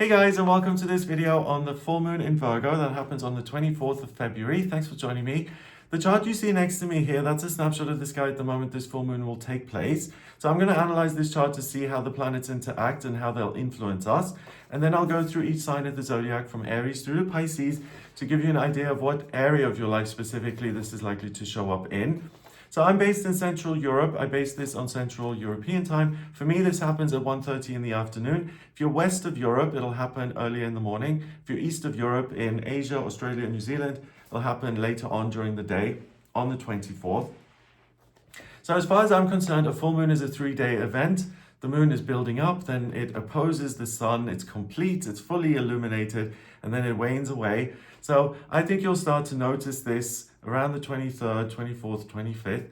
Hey guys, and welcome to this video on the full moon in Virgo that happens on the 24th of February. Thanks for joining me. The chart you see next to me here, that's a snapshot of the sky at the moment this full moon will take place. So I'm going to analyze this chart to see how the planets interact and how they'll influence us. And then I'll go through each sign of the zodiac from Aries through to Pisces to give you an idea of what area of your life specifically this is likely to show up in. So I'm based in Central Europe. I base this on Central European time. For me, this happens at 1:30 in the afternoon. If you're west of Europe, it'll happen early in the morning. If you're east of Europe, in Asia, Australia, and New Zealand, it'll happen later on during the day on the 24th. So as far as I'm concerned, a full moon is a 3-day event. The moon is building up, then it opposes the sun, it's complete, it's fully illuminated, and then it wanes away. So I think you'll start to notice this around the 23rd, 24th, 25th.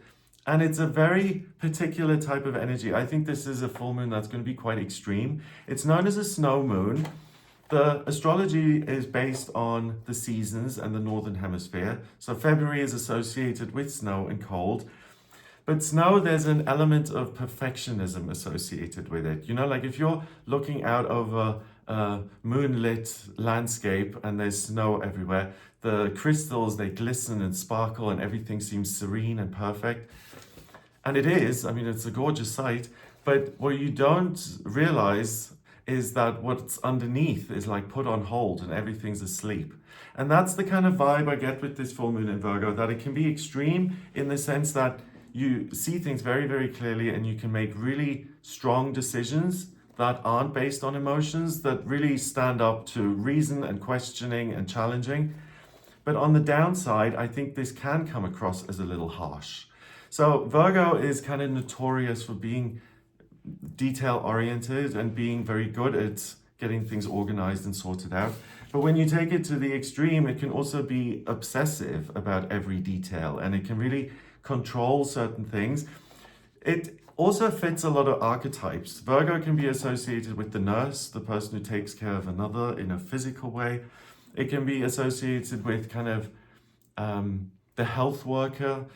And it's a very particular type of energy. I think this is a full moon that's going to be quite extreme. It's known as a snow moon. The astrology is based on the seasons and the northern hemisphere. So February is associated with snow and cold. But snow, there's an element of perfectionism associated with it. You know, like if you're looking out over a moonlit landscape and there's snow everywhere, the crystals, they glisten and sparkle and everything seems serene and perfect. And it is, I mean, it's a gorgeous sight. But what you don't realize is that what's underneath is like put on hold and everything's asleep. And that's the kind of vibe I get with this full moon in Virgo, that it can be extreme in the sense that you see things very, very clearly and you can make really strong decisions that aren't based on emotions, that really stand up to reason and questioning and challenging. But on the downside, I think this can come across as a little harsh. So Virgo is kind of notorious for being detail-oriented and being very good at getting things organized and sorted out. But when you take it to the extreme, it can also be obsessive about every detail and it can really control certain things. It also fits a lot of archetypes. Virgo can be associated with the nurse, the person who takes care of another in a physical way. It can be associated with kind of the health worker,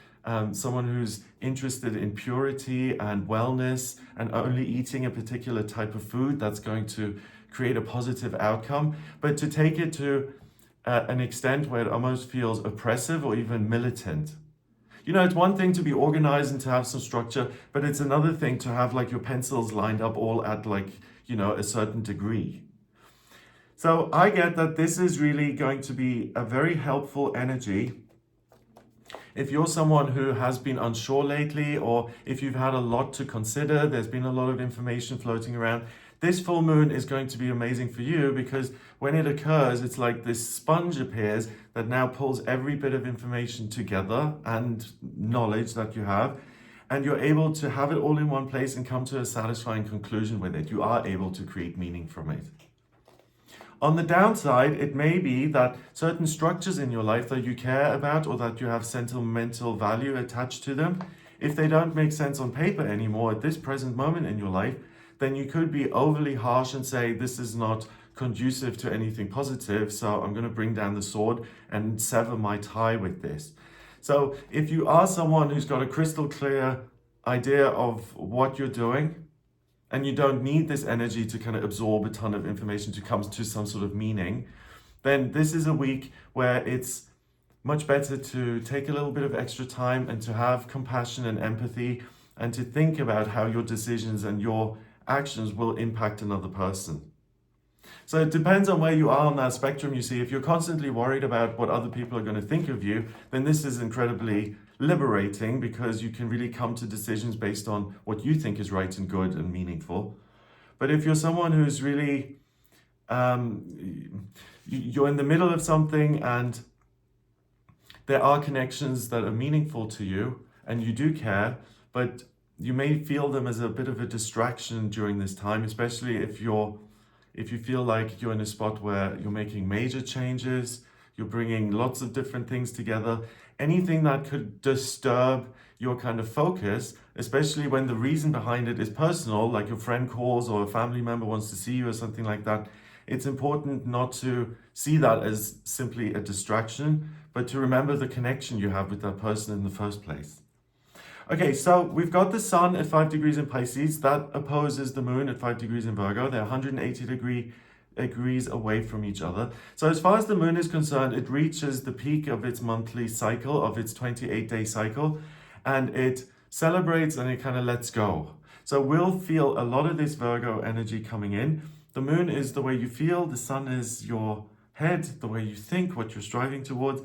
someone who's interested in purity and wellness and only eating a particular type of food that's going to create a positive outcome. But to take it to an extent where it almost feels oppressive or even militant. You know, it's one thing to be organized and to have some structure, but it's another thing to have like your pencils lined up all at like, you know, a certain degree. So I get that this is really going to be a very helpful energy if you're someone who has been unsure lately, or if you've had a lot to consider, there's been a lot of information floating around. This full moon is going to be amazing for you because when it occurs, it's like this sponge appears that now pulls every bit of information together and knowledge that you have, and you're able to have it all in one place and come to a satisfying conclusion with it. You are able to create meaning from it. On the downside, it may be that certain structures in your life that you care about or that you have sentimental value attached to them, if they don't make sense on paper anymore at this present moment in your life, then you could be overly harsh and say, this is not conducive to anything positive, so I'm going to bring down the sword and sever my tie with this. So if you are someone who's got a crystal clear idea of what you're doing, and you don't need this energy to kind of absorb a ton of information to come to some sort of meaning, then this is a week where it's much better to take a little bit of extra time and to have compassion and empathy and to think about how your decisions and your actions will impact another person. So it depends on where you are on that spectrum. You see, if you're constantly worried about what other people are going to think of you, then this is incredibly liberating because you can really come to decisions based on what you think is right and good and meaningful. But if you're someone who's really, you're in the middle of something and there are connections that are meaningful to you and you do care, but you may feel them as a bit of a distraction during this time, especially if you feel like you're in a spot where you're making major changes, you're bringing lots of different things together, anything that could disturb your kind of focus, especially when the reason behind it is personal, like your friend calls or a family member wants to see you or something like that, it's important not to see that as simply a distraction, but to remember the connection you have with that person in the first place. Okay, so we've got the sun at 5 degrees in Pisces. That opposes the moon at 5 degrees in Virgo. They're 180-degree degrees away from each other. So as far as the moon is concerned, it reaches the peak of its monthly cycle, of its 28-day cycle, and it celebrates and it kind of lets go. So we'll feel a lot of this Virgo energy coming in. The moon is the way you feel, the sun is your head, the way you think, what you're striving towards.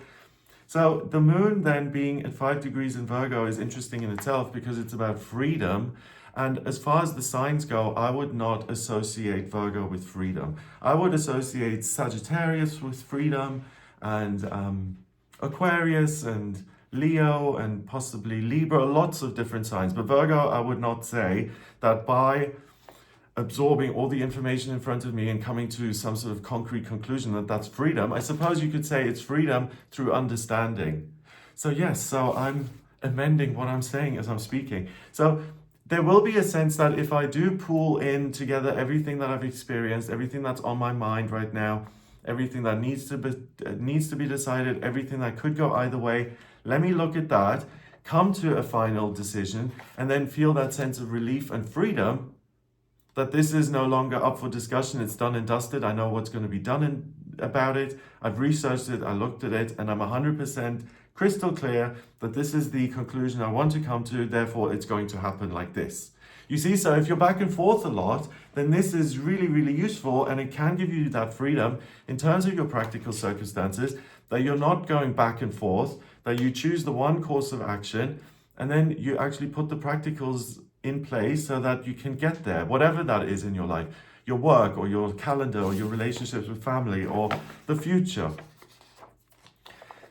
So the moon then being at 5 degrees in Virgo is interesting in itself because it's about freedom. And as far as the signs go, I would not associate Virgo with freedom. I would associate Sagittarius with freedom, and Aquarius and Leo and possibly Libra, lots of different signs. But Virgo, I would not say that by absorbing all the information in front of me and coming to some sort of concrete conclusion that that's freedom. I suppose you could say it's freedom through understanding. So yes, so I'm amending what I'm saying as I'm speaking. So there will be a sense that if I do pull in together everything that I've experienced, everything that's on my mind right now, everything that needs to be decided, everything that could go either way, let me look at that, come to a final decision, and then feel that sense of relief and freedom that this is no longer up for discussion. It's done and dusted. I know what's going to be done about it. I've researched it, I looked at it, and I'm 100% crystal clear that this is the conclusion I want to come to, therefore it's going to happen like this. You see, so if you're back and forth a lot, then this is really, really useful, and it can give you that freedom in terms of your practical circumstances, that you're not going back and forth, that you choose the one course of action, and then you actually put the practicals in place so that you can get there, whatever that is in your life, your work or your calendar or your relationships with family or the future.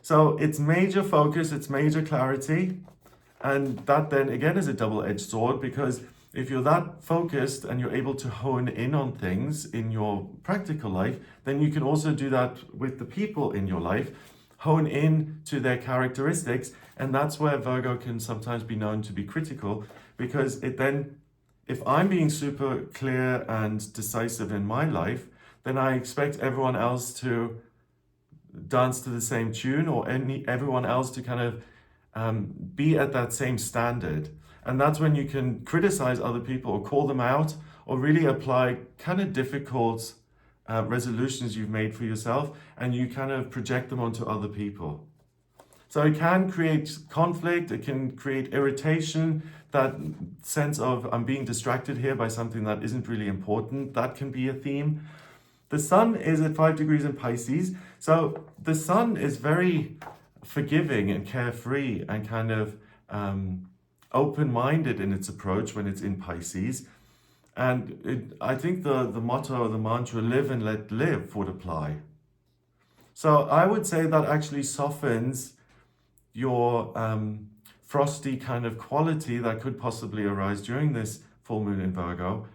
So it's major focus, it's major clarity, and that then again is a double-edged sword, because if you're that focused and you're able to hone in on things in your practical life, then you can also do that with the people in your life, hone in to their characteristics, and that's where Virgo can sometimes be known to be critical, because it then, if I'm being super clear and decisive in my life, then I expect everyone else to dance to the same tune, or everyone else to kind of be at that same standard. And that's when you can criticize other people or call them out, or really apply kind of difficult resolutions you've made for yourself, and you kind of project them onto other people. So it can create conflict, it can create irritation, that sense of I'm being distracted here by something that isn't really important. That can be a theme. The sun is at 5 degrees in Pisces. So the sun is very forgiving and carefree and kind of open-minded in its approach when it's in Pisces. And I think the motto or the mantra, live and let live, would apply. So I would say that actually softens your frosty kind of quality that could possibly arise during this full moon in Virgo.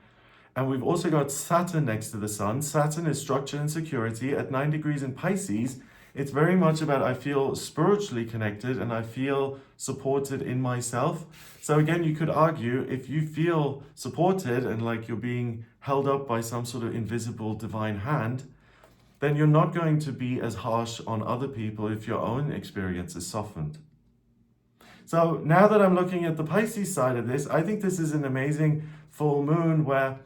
And we've also got Saturn next to the sun. Saturn is structure and security at 9 degrees in Pisces. It's very much about I feel spiritually connected and I feel supported in myself. So again, you could argue if you feel supported and like you're being held up by some sort of invisible divine hand, then you're not going to be as harsh on other people if your own experience is softened. So now that I'm looking at the Pisces side of this, I think this is an amazing full moon where,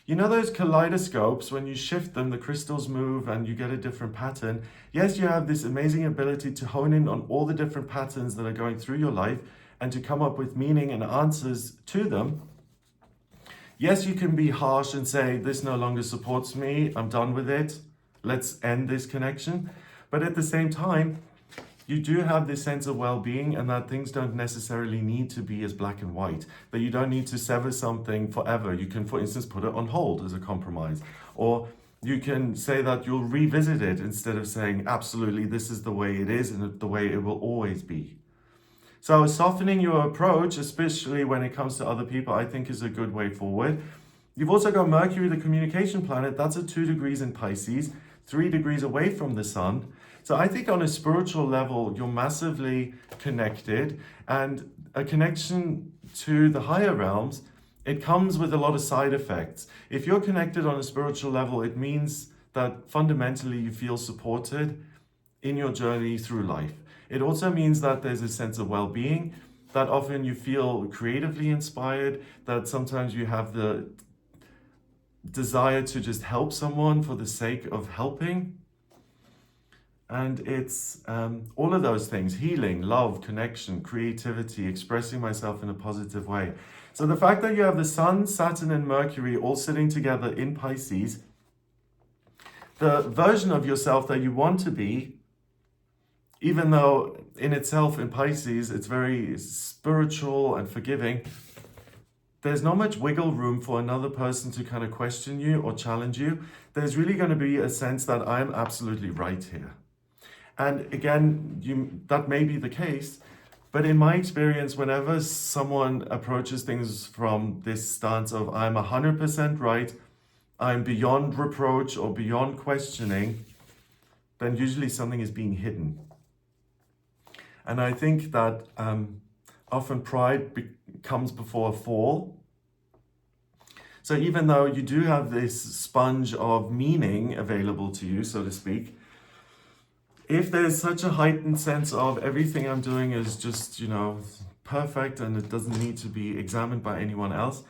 you know those kaleidoscopes, when you shift them, the crystals move and you get a different pattern. Yes, you have this amazing ability to hone in on all the different patterns that are going through your life and to come up with meaning and answers to them. Yes, you can be harsh and say, this no longer supports me, I'm done with it, let's end this connection. But at the same time, you do have this sense of well-being, and that things don't necessarily need to be as black and white, that you don't need to sever something forever. You can, for instance, put it on hold as a compromise, or you can say that you'll revisit it instead of saying, absolutely, this is the way it is and the way it will always be. So softening your approach, especially when it comes to other people, I think is a good way forward. You've also got Mercury, the communication planet. That's at 2 degrees in Pisces, 3 degrees away from the sun. So I think on a spiritual level, you're massively connected, and a connection to the higher realms, it comes with a lot of side effects. If you're connected on a spiritual level, it means that fundamentally you feel supported in your journey through life. It also means that there's a sense of well-being, that often you feel creatively inspired, that sometimes you have the desire to just help someone for the sake of helping. And it's all of those things: healing, love, connection, creativity, expressing myself in a positive way. So the fact that you have the Sun, Saturn, and Mercury all sitting together in Pisces, the version of yourself that you want to be, even though in itself in Pisces it's very spiritual and forgiving, there's not much wiggle room for another person to kind of question you or challenge you. There's really going to be a sense that I'm absolutely right here. And again, that may be the case, but in my experience, whenever someone approaches things from this stance of I'm 100% right, I'm beyond reproach or beyond questioning, then usually something is being hidden. And I think that often pride comes before a fall. So even though you do have this sponge of meaning available to you, so to speak, if there's such a heightened sense of everything I'm doing is just, perfect and it doesn't need to be examined by anyone else,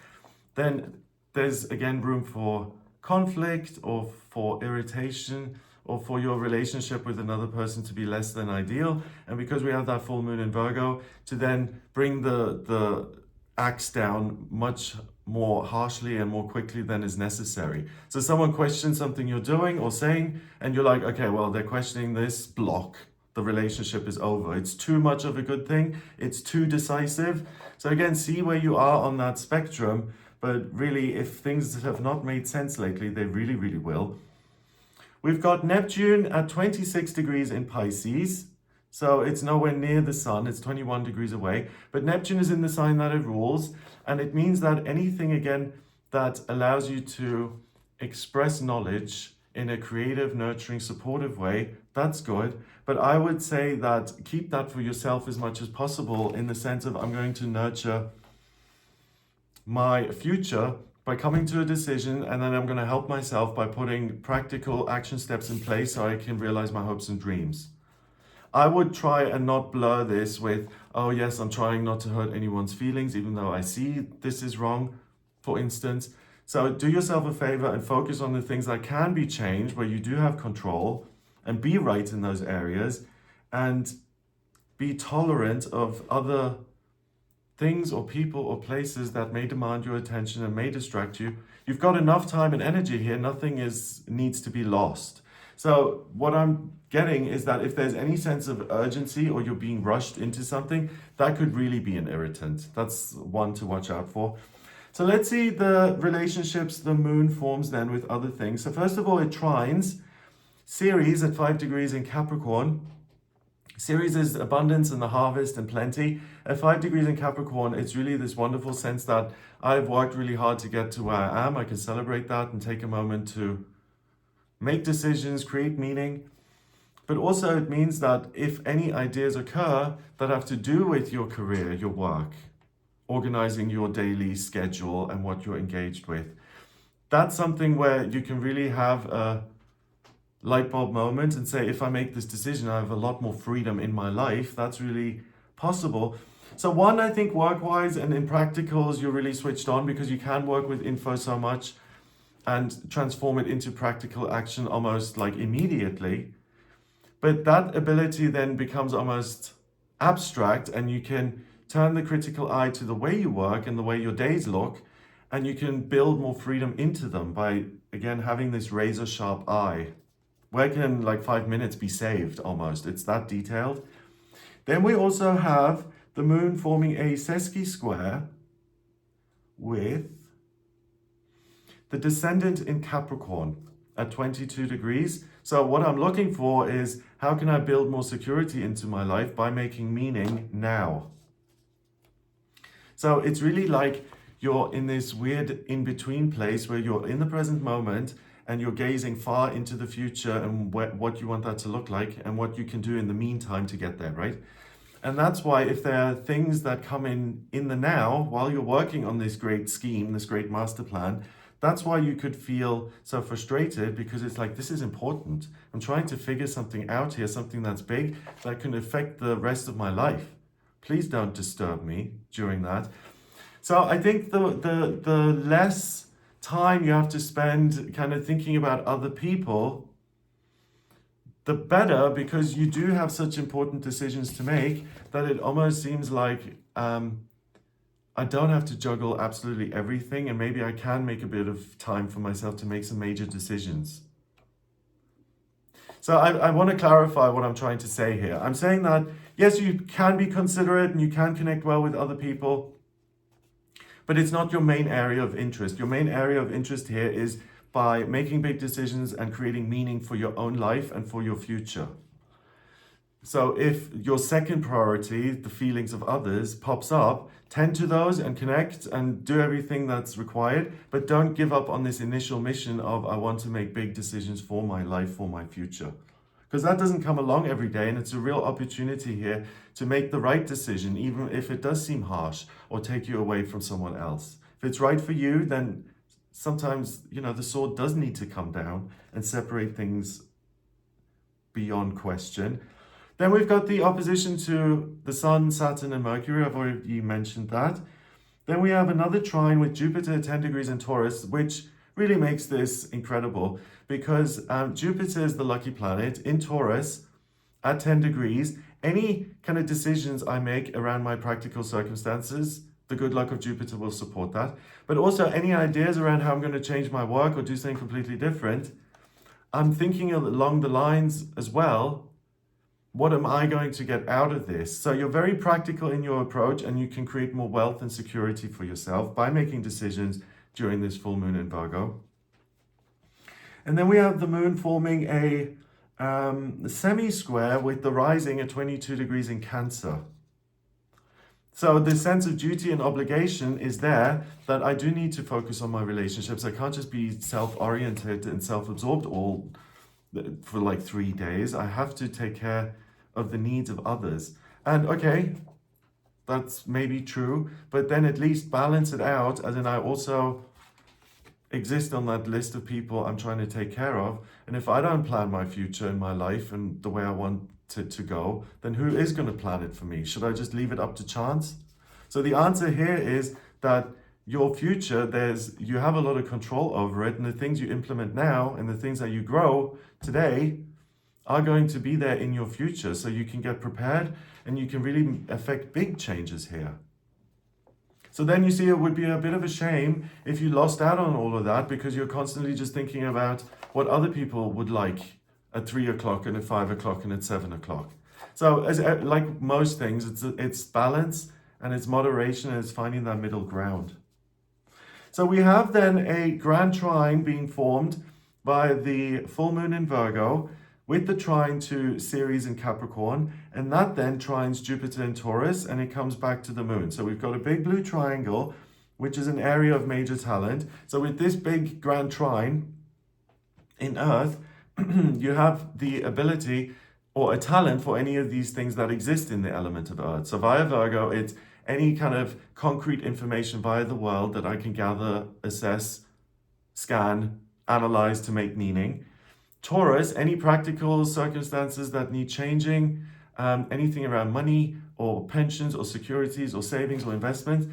then there's again room for conflict or for irritation or for your relationship with another person to be less than ideal. And because we have that full moon in Virgo, to then bring the axe down much more harshly and more quickly than is necessary. So someone questions something you're doing or saying, and you're like, okay, well, they're questioning this, block. The relationship is over. It's too much of a good thing. It's too decisive. So again, see where you are on that spectrum. But really, if things have not made sense lately, they really, really will. We've got Neptune at 26 degrees in Pisces. So it's nowhere near the sun. It's 21 degrees away. But Neptune is in the sign that it rules. And it means that anything, again, that allows you to express knowledge in a creative, nurturing, supportive way, that's good. But I would say that keep that for yourself as much as possible, in the sense of I'm going to nurture my future by coming to a decision, and then I'm going to help myself by putting practical action steps in place so I can realize my hopes and dreams. I would try and not blur this with, oh yes, I'm trying not to hurt anyone's feelings, even though I see this is wrong, for instance. So do yourself a favor and focus on the things that can be changed, where you do have control, and be right in those areas, and be tolerant of other things or people or places that may demand your attention and may distract you. You've got enough time and energy here. Nothing needs to be lost. So what I'm getting is that if there's any sense of urgency or you're being rushed into something, that could really be an irritant. That's one to watch out for. So let's see the relationships the moon forms then with other things. So first of all, it trines Ceres at 5 degrees in Capricorn. Ceres is abundance and the harvest and plenty. At 5 degrees in Capricorn, it's really this wonderful sense that I've worked really hard to get to where I am. I can celebrate that and take a moment to make decisions, create meaning. But also it means that if any ideas occur that have to do with your career, your work, organizing your daily schedule and what you're engaged with, that's something where you can really have a light bulb moment and say, if I make this decision, I have a lot more freedom in my life. That's really possible. So one, I think work-wise and in practicals, you're really switched on, because you can work with info so much and transform it into practical action almost like immediately. But that ability then becomes almost abstract, and you can turn the critical eye to the way you work and the way your days look, and you can build more freedom into them by, again, having this razor sharp eye. Where can like 5 minutes be saved almost? It's that detailed. Then we also have the moon forming a sesqui square with the descendant in Capricorn at 22 degrees. So what I'm looking for is, how can I build more security into my life by making meaning now? So it's really like you're in this weird in-between place where you're in the present moment and you're gazing far into the future and what you want that to look like and what you can do in the meantime to get there, right? And that's why if there are things that come in the now, while you're working on this great scheme, this great master plan, that's why you could feel so frustrated, because it's like, this is important. I'm trying to figure something out here, something that's big, that can affect the rest of my life. Please don't disturb me during that. So I think the less time you have to spend kind of thinking about other people, the better, because you do have such important decisions to make that it almost seems like I don't have to juggle absolutely everything, and maybe I can make a bit of time for myself to make some major decisions. So I want to clarify what I'm trying to say here. I'm saying that, yes, you can be considerate and you can connect well with other people, but it's not your main area of interest. Your main area of interest here is by making big decisions and creating meaning for your own life and for your future. So if your second priority, the feelings of others, pops up, tend to those and connect and do everything that's required, but don't give up on this initial mission of I want to make big decisions for my life, for my future. Because that doesn't come along every day, and it's a real opportunity here to make the right decision, even if it does seem harsh or take you away from someone else. If it's right for you, then sometimes, the sword does need to come down and separate things beyond question. Then we've got the opposition to the Sun, Saturn, and Mercury. I've already mentioned that. Then we have another trine with Jupiter at 10 degrees in Taurus, which really makes this incredible because Jupiter is the lucky planet in Taurus at 10 degrees. Any kind of decisions I make around my practical circumstances, the good luck of Jupiter will support that. But also any ideas around how I'm going to change my work or do something completely different, I'm thinking along the lines as well, what am I going to get out of this? So you're very practical in your approach, and you can create more wealth and security for yourself by making decisions during this full moon in Virgo. And then we have the moon forming a semi-square with the rising at 22 degrees in Cancer. So the sense of duty and obligation is there, that I do need to focus on my relationships. I can't just be self-oriented and self-absorbed for like 3 days. I have to take care of the needs of others. And okay, that's maybe true, but then at least balance it out, as in I also exist on that list of people I'm trying to take care of. And if I don't plan my future in my life and the way I want it to go, then who is going to plan it for me? Should I just leave it up to chance? So the answer here is that your future, you have a lot of control over it, and the things you implement now and the things that you grow today are going to be there in your future, so you can get prepared and you can really affect big changes here. So then you see, it would be a bit of a shame if you lost out on all of that because you're constantly just thinking about what other people would like at 3 o'clock and at 5 o'clock and at 7 o'clock. So as like most things, it's balance and it's moderation and it's finding that middle ground. So we have then a grand trine being formed by the full moon in Virgo with the trine to Ceres and Capricorn, and that then trines Jupiter in Taurus, and it comes back to the moon. So we've got a big blue triangle, which is an area of major talent. So with this big grand trine in Earth, you have the ability or a talent for any of these things that exist in the element of Earth. So via Virgo, it's any kind of concrete information via the world that I can gather, assess, scan, analyze to make meaning. Taurus, any practical circumstances that need changing, anything around money or pensions or securities or savings or investments.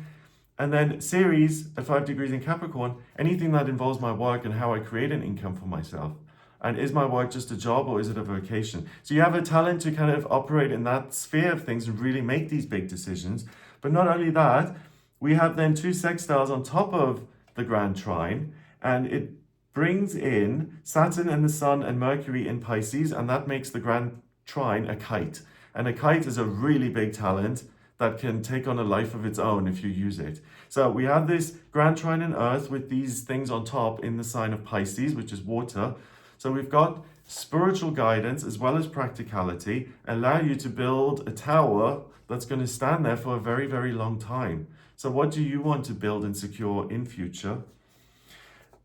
And then Ceres at 5 degrees in Capricorn, anything that involves my work and how I create an income for myself. And is my work just a job or is it a vocation? So you have a talent to kind of operate in that sphere of things and really make these big decisions. But not only that, we have then 2 sextiles on top of the grand trine, and it brings in Saturn and the Sun and Mercury in Pisces, and that makes the grand trine a kite. And a kite is a really big talent that can take on a life of its own if you use it. So we have this grand trine in Earth with these things on top in the sign of Pisces, which is water. So we've got spiritual guidance as well as practicality, allow you to build a tower that's going to stand there for a very, very long time. So what do you want to build and secure in future?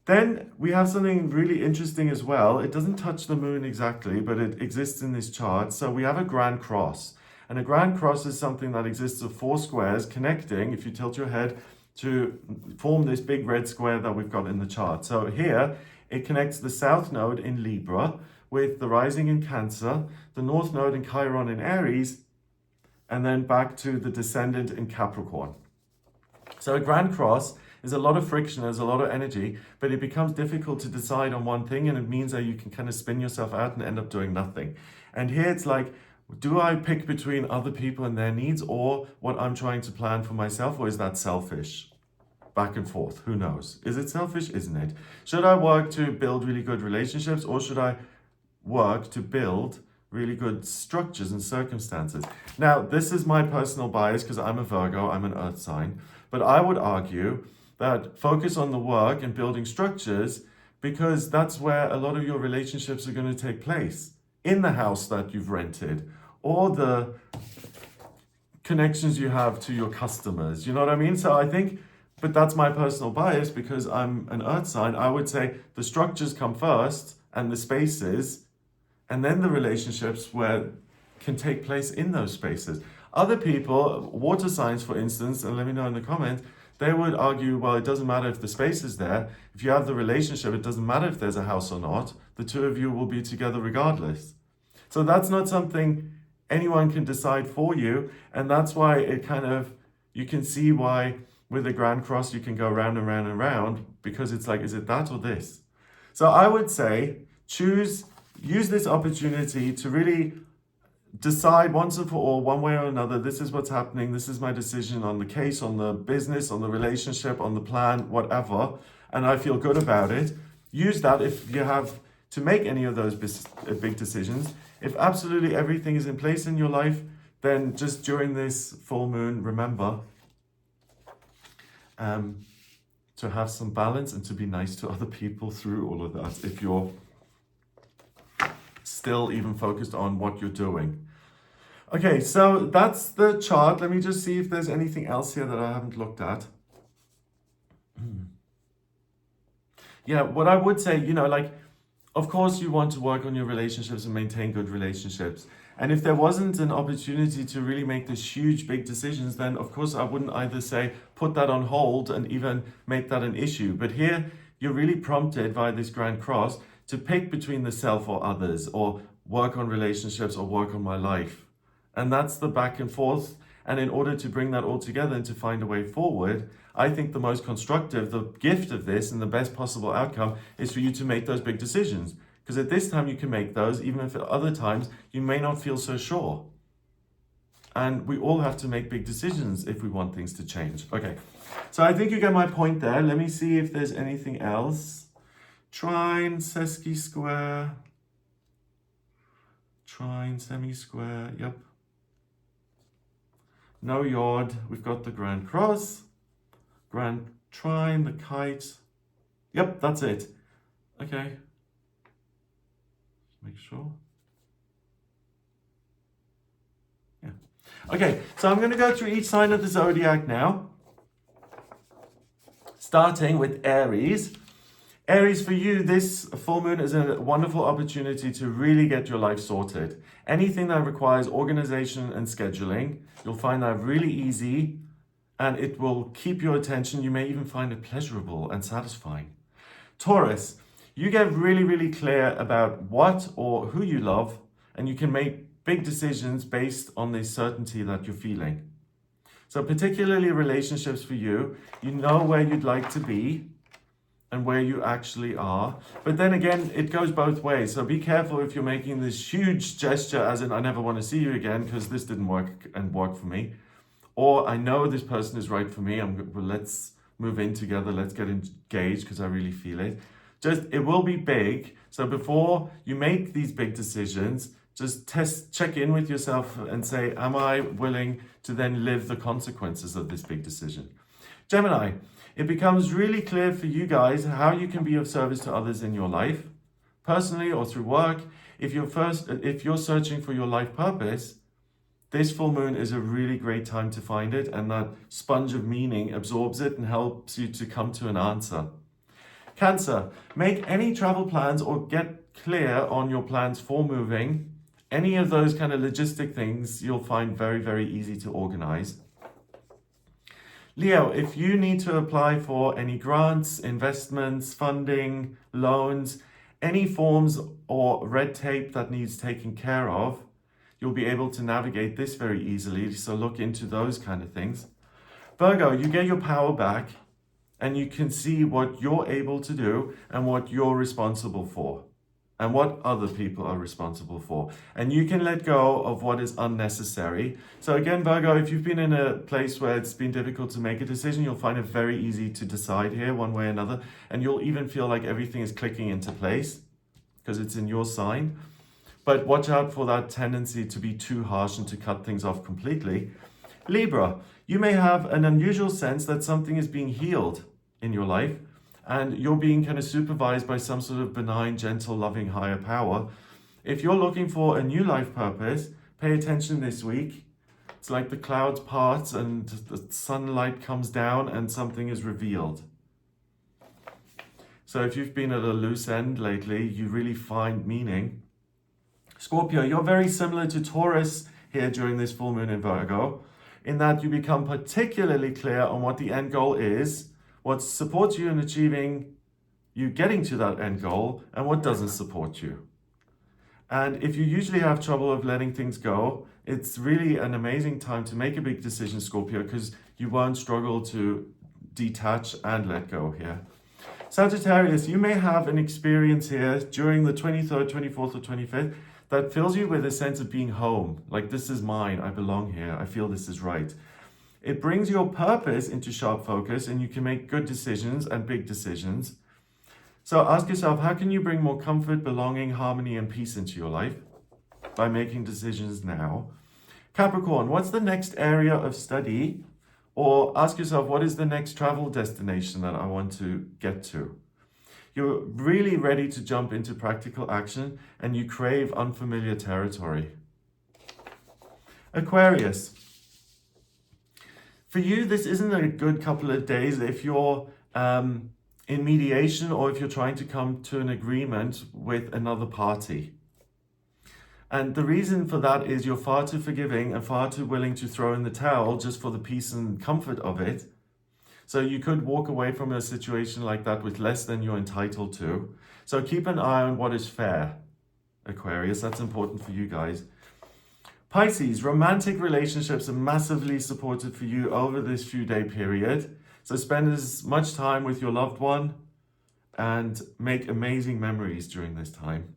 Then we have something really interesting as well. It doesn't touch the moon exactly, but it exists in this chart. So we have a grand cross. And a grand cross is something that exists of 4 squares connecting, if you tilt your head, to form this big red square that we've got in the chart. So here, it connects the south node in Libra with the rising in Cancer, the north node in Chiron in Aries, and then back to the descendant in Capricorn. So a grand cross There's a lot of friction, there's a lot of energy, but it becomes difficult to decide on one thing, and it means that you can kind of spin yourself out and end up doing nothing. And here it's like, do I pick between other people and their needs or what I'm trying to plan for myself, or is that selfish? Back and forth, who knows? Is it selfish? Isn't it? Should I work to build really good relationships, or should I work to build really good structures and circumstances? Now, this is my personal bias because I'm a Virgo, I'm an earth sign, but I would argue that focus on the work and building structures, because that's where a lot of your relationships are going to take place, in the house that you've rented, or the connections you have to your customers. You know what I mean? So I think, but that's my personal bias because I'm an earth sign. I would say the structures come first and the spaces, and then the relationships where can take place in those spaces. Other people, water signs for instance, and let me know in the comments, they would argue, well, it doesn't matter if the space is there. If you have the relationship, it doesn't matter if there's a house or not. The two of you will be together regardless. So that's not something anyone can decide for you. And that's why it kind of, you can see why with a Grand Cross, you can go round and round and round, because it's like, is it that or this? So I would say, use this opportunity to really decide once and for all, one way or another, this is what's happening, this is my decision on the case, on the business, on the relationship, on the plan, whatever, and I feel good about it. Use that if you have to make any of those big decisions. If absolutely everything is in place in your life, then just during this full moon, remember to have some balance and to be nice to other people through all of that, if you're still even focused on what you're doing. Okay, so that's the chart. Let me just see if there's anything else here that I haven't looked at. Yeah, what I would say, like, of course you want to work on your relationships and maintain good relationships. And if there wasn't an opportunity to really make this huge, big decisions, then of course I wouldn't either say, put that on hold and even make that an issue. But here you're really prompted by this Grand Cross to pick between the self or others, or work on relationships or work on my life. And that's the back and forth. And in order to bring that all together and to find a way forward, I think the most constructive, the gift of this and the best possible outcome is for you to make those big decisions. Because at this time you can make those, even if at other times you may not feel so sure. And we all have to make big decisions if we want things to change. Okay, so I think you get my point there. Let me see if there's anything else. Trine, sesqui-square. Trine, semi-square, yep. No yod, we've got the Grand Cross. Grand Trine, the kite. Yep, that's it. Okay. Make sure. Yeah. Okay, so I'm going to go through each sign of the zodiac now. Starting with Aries. Aries, for you, this full moon is a wonderful opportunity to really get your life sorted. Anything that requires organization and scheduling, you'll find that really easy, and it will keep your attention. You may even find it pleasurable and satisfying. Taurus, you get really, really clear about what or who you love, and you can make big decisions based on the certainty that you're feeling. So particularly relationships for you, you know where you'd like to be and where you actually are. But then again, it goes both ways. So be careful if you're making this huge gesture, as in, I never want to see you again because this didn't work for me. Or I know this person is right for me. Well, let's move in together. Let's get engaged because I really feel it. It will be big. So before you make these big decisions, just check in with yourself and say, am I willing to then live the consequences of this big decision? Gemini, it becomes really clear for you guys how you can be of service to others in your life, personally or through work. If you're searching for your life purpose, this full moon is a really great time to find it, and that sponge of meaning absorbs it and helps you to come to an answer. Cancer, make any travel plans or get clear on your plans for moving. Any of those kind of logistic things you'll find very, very easy to organize. Leo, if you need to apply for any grants, investments, funding, loans, any forms or red tape that needs taken care of, you'll be able to navigate this very easily. So look into those kind of things. Virgo, you get your power back and you can see what you're able to do and what you're responsible for and what other people are responsible for. And you can let go of what is unnecessary. So again, Virgo, if you've been in a place where it's been difficult to make a decision, you'll find it very easy to decide here one way or another. And you'll even feel like everything is clicking into place because it's in your sign. But watch out for that tendency to be too harsh and to cut things off completely. Libra, you may have an unusual sense that something is being healed in your life, and you're being kind of supervised by some sort of benign, gentle, loving higher power. If you're looking for a new life purpose, pay attention this week. It's like the clouds part and the sunlight comes down and something is revealed. So if you've been at a loose end lately, you really find meaning. Scorpio, you're very similar to Taurus here during this full moon in Virgo, in that you become particularly clear on what the end goal is, what supports you in achieving you getting to that end goal, and what doesn't support you. And if you usually have trouble of letting things go, it's really an amazing time to make a big decision, Scorpio, because you won't struggle to detach and let go here. Sagittarius, you may have an experience here during the 23rd, 24th, or 25th that fills you with a sense of being home. Like, this is mine, I belong here, I feel this is right. It brings your purpose into sharp focus and you can make good decisions and big decisions. So ask yourself, how can you bring more comfort, belonging, harmony, and peace into your life? By making decisions now. Capricorn, what's the next area of study? Or ask yourself, what is the next travel destination that I want to get to? You're really ready to jump into practical action and you crave unfamiliar territory. Aquarius, for you, this isn't a good couple of days if you're in mediation or if you're trying to come to an agreement with another party. And the reason for that is you're far too forgiving and far too willing to throw in the towel just for the peace and comfort of it. So you could walk away from a situation like that with less than you're entitled to. So keep an eye on what is fair, Aquarius. That's important for you guys. Pisces, romantic relationships are massively supported for you over this few-day period. So spend as much time with your loved one and make amazing memories during this time.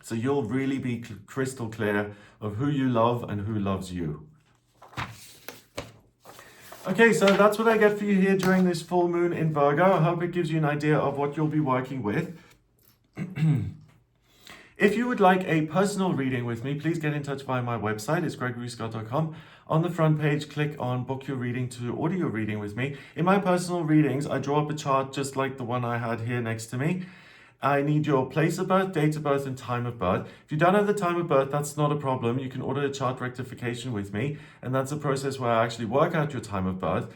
So you'll really be crystal clear of who you love and who loves you. Okay, so that's what I get for you here during this full moon in Virgo. I hope it gives you an idea of what you'll be working with. If you would like a personal reading with me, please get in touch via my website. It's gregoryscott.com. On the front page, click on book your reading to order your reading with me. In my personal readings, I draw up a chart just like the one I had here next to me. I need your place of birth, date of birth, and time of birth. If you don't have the time of birth, that's not a problem. You can order a chart rectification with me, and that's a process where I actually work out your time of birth.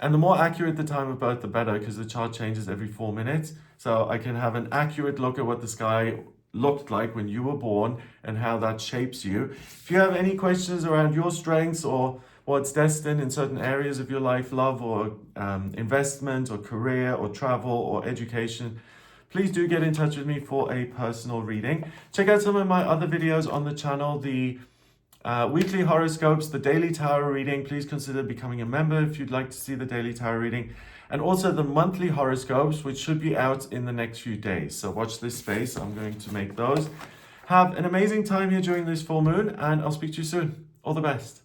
And the more accurate the time of birth, the better, because the chart changes every 4 minutes. So I can have an accurate look at what the sky looked like when you were born and how that shapes you. If you have any questions around your strengths or what's destined in certain areas of your life, love or investment or career or travel or education, please do get in touch with me for a personal reading. Check out some of my other videos on the channel, the weekly horoscopes, the daily tarot reading. Please consider becoming a member if you'd like to see the daily tarot reading. And also the monthly horoscopes, which should be out in the next few days. So watch this space. I'm going to make those. Have an amazing time here during this full moon, and I'll speak to you soon. All the best.